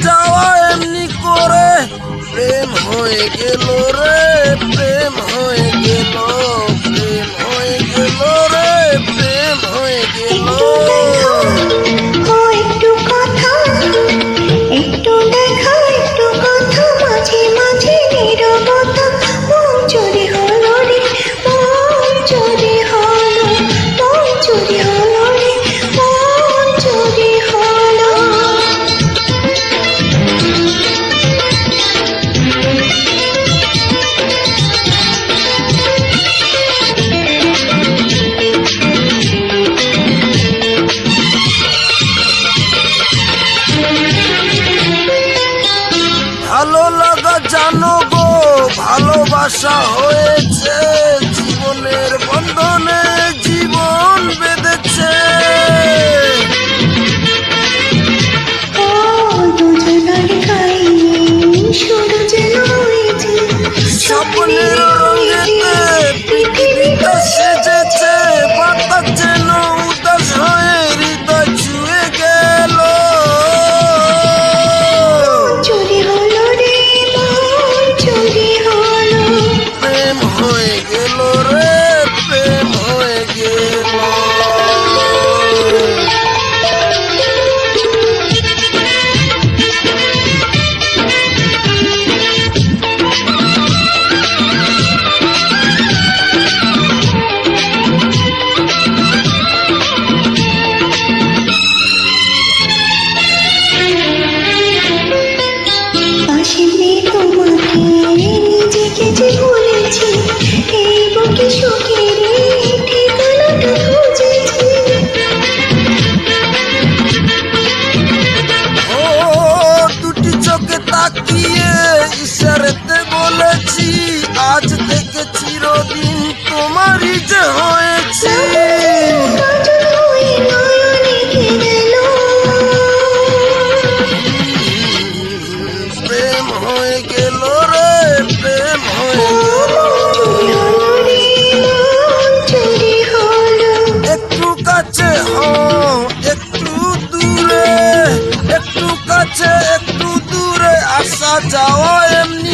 যাওয়া এমনি করে প্রেম হয়ে গেল রে, প্রেম হয়ে গেল, প্রেম হয়ে গেল রে, প্রেম হয়ে গেল। একটু কথা, একটু দেখা, একটু কথা, মাঝে মাঝে নীরবতা। মন চুরি হলো রে, মন চুরি হলো, মন চুরি হলো রে, মন চুরি হলো। ভালো লাগা জানো গো, ভালোবাসা হয়েছে জীবনের বন্ধনে, জীবন বেঁধেছে। ও দুজনার গায়ে শুধু যেন হয়েছে স্বপ্নের রঙেতে পৃথিবীটা সেজেছে, বাতাস যেন উদাস হয়ে হৃদয় ছুঁয়ে গেল। চুরি হলো রে, মন চুরি হলো। প্রেম হয়ে গেল রে, প্রেম হয়ে গেল। আসিনি তোমাকে নিজেকে যে ভুলেছি, এই বুকে সুখের ঠিকানাটা খুঁজেছি। ও দুটি চোখে তাকিয়ে ইশারাতে বলেছি, আজ থেকে চিরদিন তোমারই যে হয়েছে। কাজল হয়ে নয়নে ঘিরেল, প্রেম হয়ে গেল রে, প্রেম হয়ে গেল। চুরি হলো রে, মন চুরি হলো। একটু কাছে একটু দূরে, একটু কাছে একটু দূরে, আসা যাওয়া এমনি